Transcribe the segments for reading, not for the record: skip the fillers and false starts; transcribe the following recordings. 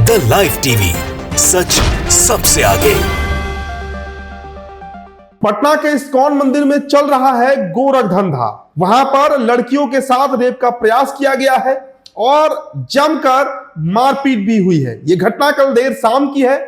The live TV, सच सबसे आगे। पटना के इस्कॉन मंदिर में चल रहा है गोरख धंधा। वहां पर लड़कियों के साथ रेप का प्रयास किया गया है और जमकर मारपीट भी हुई है। यह घटना कल देर शाम की है,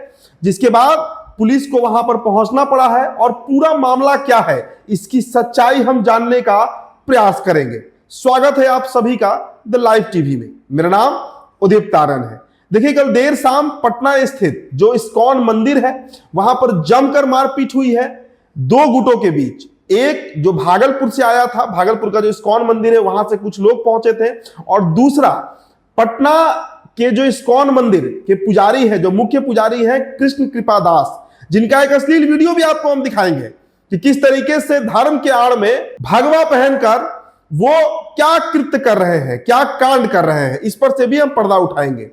जिसके बाद पुलिस को वहां पर पहुंचना पड़ा है और पूरा मामला क्या है इसकी सच्चाई हम जानने का प्रयास करेंगे। स्वागत है आप सभी का द लाइव टीवी में। मेरा नाम उदित तारन है। देखिए, कल देर शाम पटना स्थित जो इस्कॉन मंदिर है वहां पर जमकर मारपीट हुई है दो गुटों के बीच। एक जो भागलपुर से आया था, भागलपुर का जो इस्कॉन मंदिर है वहां से कुछ लोग पहुंचे थे, और दूसरा पटना के जो इस्कॉन मंदिर के पुजारी है, जो मुख्य पुजारी है कृष्ण कृपा दास, जिनका एक अश्लील वीडियो भी आपको हम दिखाएंगे कि किस तरीके से धर्म के आड़ में भगवा पहनकर वो क्या कृत्य कर रहे हैं, क्या कांड कर रहे हैं। इस पर से भी हम पर्दा उठाएंगे।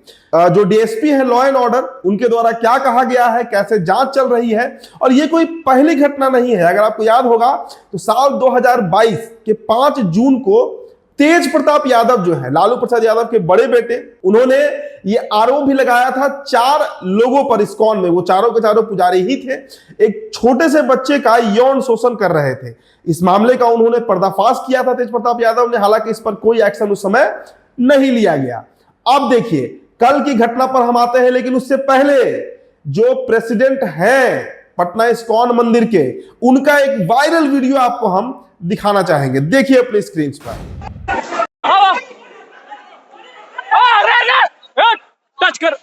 जो डीएसपी है लॉ एंड ऑर्डर, उनके द्वारा क्या कहा गया है, कैसे जांच चल रही है, और ये कोई पहली घटना नहीं है। अगर आपको याद होगा तो साल 2022 के 5 जून को तेज प्रताप यादव जो है लालू प्रसाद यादव के बड़े बेटे, उन्होंने ये आरोप भी लगाया था 4 लोगों पर इस्कॉन में। वो चारों के चारों पुजारी ही थे, एक छोटे से बच्चे का यौन शोषण कर रहे थे। इस मामले का उन्होंने पर्दाफाश किया था तेज प्रताप यादव ने। हालांकि इस पर कोई एक्शन उस समय नहीं लिया गया। अब देखिए, कल की घटना पर हम आते हैं, लेकिन उससे पहले जो प्रेसिडेंट हैं पटना इस्कॉन मंदिर के, उनका एक वायरल वीडियो आपको हम दिखाना चाहेंगे। देखिए अपने स्क्रीन पर। टच कर,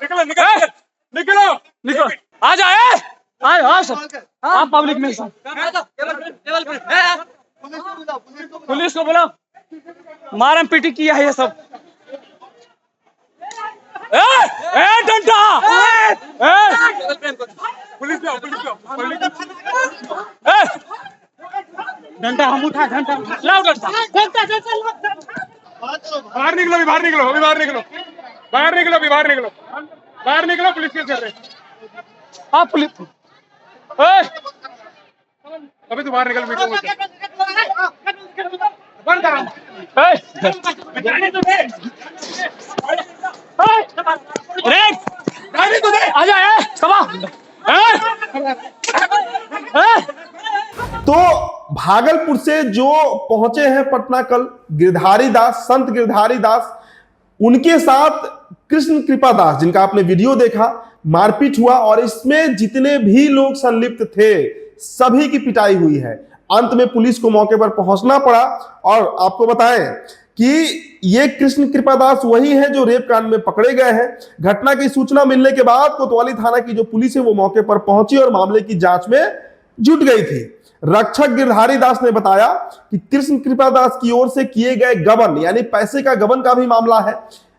निकलो निकलो निकलो निकलो, आ जाए आए सर, आप पब्लिक में पुलिस को बोला, मारम पीटी किया है ये सब। डंडा पुलिस डंडा हम उठा, घंटा लाओ, बाहर निकलो, अभी बाहर निकलो, अभी बाहर निकलो, बाहर निकलो, अभी बाहर निकलो, बाहर निकलो। पुलिस केस कर रहे आप पुलिस, अभी तो बाहर निकल, वीडियो बंद करो। आ जाए तो भागलपुर से जो पहुंचे हैं पटना कल गिरधारी दास, संत गिरधारी दास, उनके साथ कृष्ण कृपा दास, जिनका आपने वीडियो देखा, मारपीट हुआ और इसमें जितने भी लोग संलिप्त थे सभी की पिटाई हुई है। अंत में पुलिस को मौके पर पहुंचना पड़ा। और आपको बताएं कि ये कृष्ण कृपा दास वही है जो रेप कांड में पकड़े गए हैं। घटना की सूचना मिलने के बाद कोतवाली थाना की जो पुलिस है वो मौके पर पहुंची और मामले की जांच में जुट गई थी। रक्षक गिरधारी दास ने बताया कि कृष्ण कृपा दास की ओर से किए गए गबन, यानी पैसे का गबन का भी मामला है।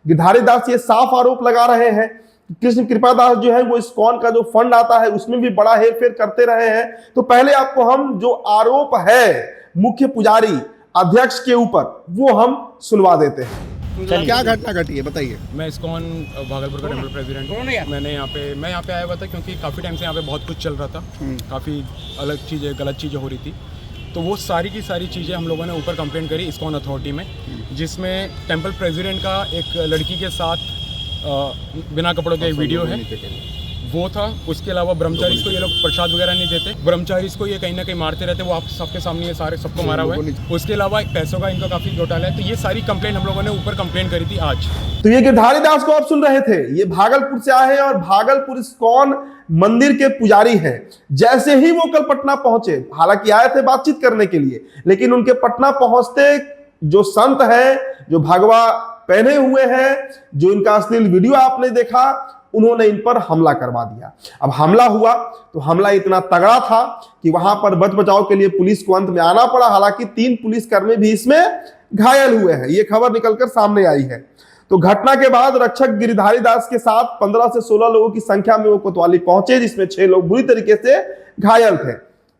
गिरधारी दास ये साफ आरोप लगा रहे हैं कि कृष्ण कृपा दास जो है वो इस्कॉन का जो फंड आता है उसमें भी बड़ा हेरफेर करते रहे हैं। तो पहले आपको हम जो आरोप है मुख्य पुजारी अध्यक्ष के ऊपर वो हम सुनवा देते हैं। क्या घटना घटी है बताइए। मैं इस्कॉन भागलपुर का टेम्पल प्रेसिडेंट हूँ। मैं यहाँ पे आया हुआ था क्योंकि काफ़ी टाइम से यहाँ पे बहुत कुछ चल रहा था, काफ़ी अलग चीज़ें, गलत चीज़ें हो रही थी। तो वो सारी की सारी चीज़ें हम लोगों ने ऊपर कंप्लेंट करी इस्कॉन अथॉरिटी में, जिसमें टेम्पल प्रेसिडेंट का एक लड़की के साथ बिना कपड़ों के वीडियो है, वो था। उसके अलावा ब्रह्मचारी को ये लोग प्रसाद वगैरह नहीं देते, ब्रह्मचारी को ये कहीं ना कहीं मारते रहते, वो आप सबके सामने ये सारे सबको मारा हुआ है। उसके अलावा पैसों का इनका काफी घोटाला है। तो ये सारी कंप्लेंट हम लोगों ने ऊपर कंप्लेंट करी थी आज। तो ये गिरधारी दास को आप सुन रहे थे, ये भागलपुर से आए हैं और भागलपुर इस्कॉन मंदिर के पुजारी हैं। जैसे ही वो कल पटना पहुंचे, हालांकि आए थे बातचीत करने के लिए, लेकिन उनके पटना पहुंचते जो संत है, जो भगवा पहने हुए हैं, जो इनका अश्लील वीडियो आपने देखा, उन्होंने इन पर हमला करवा दिया। अब हमला हुआ तो हमला इतना तगड़ा था कि वहां पर बच बचाव के लिए पुलिस को अंत में आना पड़ा। हालांकि 3 पुलिसकर्मी भी इसमें घायल हुए हैं, ये खबर निकलकर सामने आई है। तो घटना के बाद रक्षक गिरधारी दास के साथ 15 से 16 लोगों की संख्या में वो कोतवाली पहुंचे, जिसमें 6 लोग बुरी तरीके से घायल थे।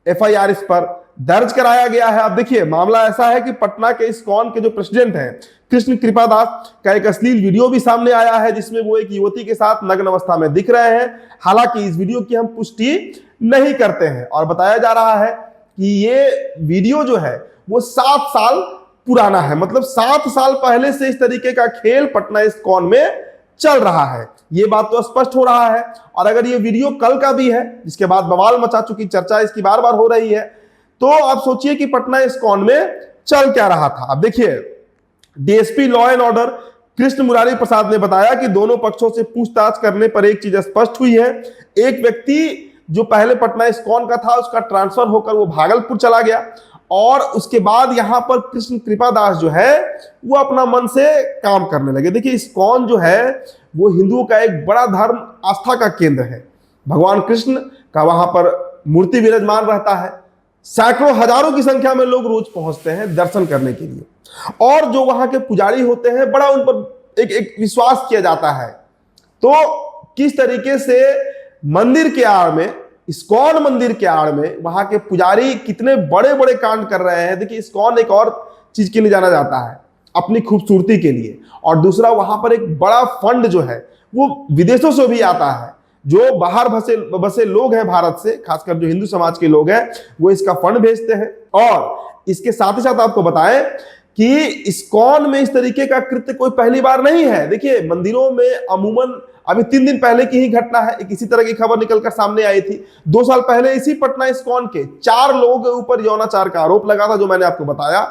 एफआईआर इस पर दर्ज कराया गया है। अब देखिए, मामला ऐसा है कि पटना के इस्कॉन के जो प्रेसिडेंट हैं कृष्ण कृपा दास का एक अश्लील वीडियो भी सामने आया है, जिसमें वो एक युवती के साथ नग्न अवस्था में दिख रहे हैं। हालांकि इस वीडियो की हम पुष्टि नहीं करते हैं और बताया जा रहा है कि ये वीडियो जो है वो 7 साल पुराना है। मतलब 7 साल पहले से इस तरीके का खेल पटना इस्कॉन में चल रहा है। ये बात तो स्पष्ट हो रहा है। और अगर ये वीडियो कल का भी है, जिसके बाद बवाल मचा चुकी, चर्चा इसकी बार बार हो रही है, तो आप सोचिए कि पटना इस्कॉन में चल क्या रहा था। अब देखिए, DSP law and order Krishna Murari Prasad ने बताया कि दोनों पक्षों से पूछताछ करने पर एक चीज स्पष्ट हुई है। एक व्यक्ति जो पहले पटना इस्कॉन का था, उसका ट्रांसफर होकर वो भागलपुर चला गया, और उसके बाद यहां पर कृष्ण कृपादास जो है वो अपना मन से काम करने लगे। देखिए, इस्कॉन जो है वो हिंदुओं का एक बड़ा धर्म आस्था का केंद्र है। भगवान कृष्ण का वहां पर मूर्ति विराजमान रहता है। सैकड़ों हजारों की संख्या में लोग रोज पहुंचते हैं दर्शन करने के लिए, और जो वहां के पुजारी होते हैं, बड़ा उन पर एक विश्वास किया जाता है। तो किस तरीके से मंदिर के आड़ में, इस्कॉन मंदिर के आड़ में वहां के पुजारी कितने बड़े बड़े कांड कर रहे हैं। देखिए, इस्कॉन एक और चीज के लिए जाना जाता है, अपनी खूबसूरती के लिए, और दूसरा वहां पर एक बड़ा फंड जो है वो विदेशों से भी आता है। जो बाहर बसे लोग हैं भारत से, खासकर जो हिंदू समाज के लोग हैं, वो इसका फंड भेजते हैं। और इसके साथ ही साथ आपको बताएं कि इस्कॉन में इस तरीके का कृत्य कोई पहली बार नहीं है। देखिए, मंदिरों में अमूमन अभी 3 दिन पहले की ही घटना है, एक इसी तरह की खबर निकलकर सामने आई थी। 2 साल पहले इसी पटना इस्कॉन के 4 लोगों के ऊपर यौनाचार का आरोप लगा था, जो मैंने आपको बताया।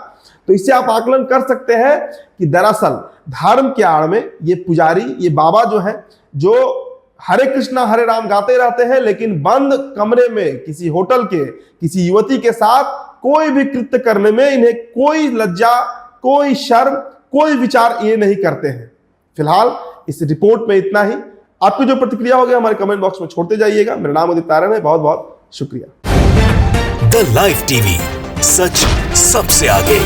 तो इससे आप आकलन कर सकते हैं कि दरअसल धर्म के आड़ में ये पुजारी, ये बाबा जो है, जो हरे कृष्णा हरे राम गाते रहते हैं, लेकिन बंद कमरे में किसी होटल के किसी युवती के साथ कोई भी कृत्य करने में इन्हें कोई लज्जा, कोई शर्म, कोई विचार ये नहीं करते हैं। फिलहाल इस रिपोर्ट में इतना ही। आपकी जो प्रतिक्रिया होगी हमारे कमेंट बॉक्स में छोड़ते जाइएगा। मेरा नाम उदित तारण है। बहुत बहुत शुक्रिया। द लाइव टीवी, सच सबसे आगे।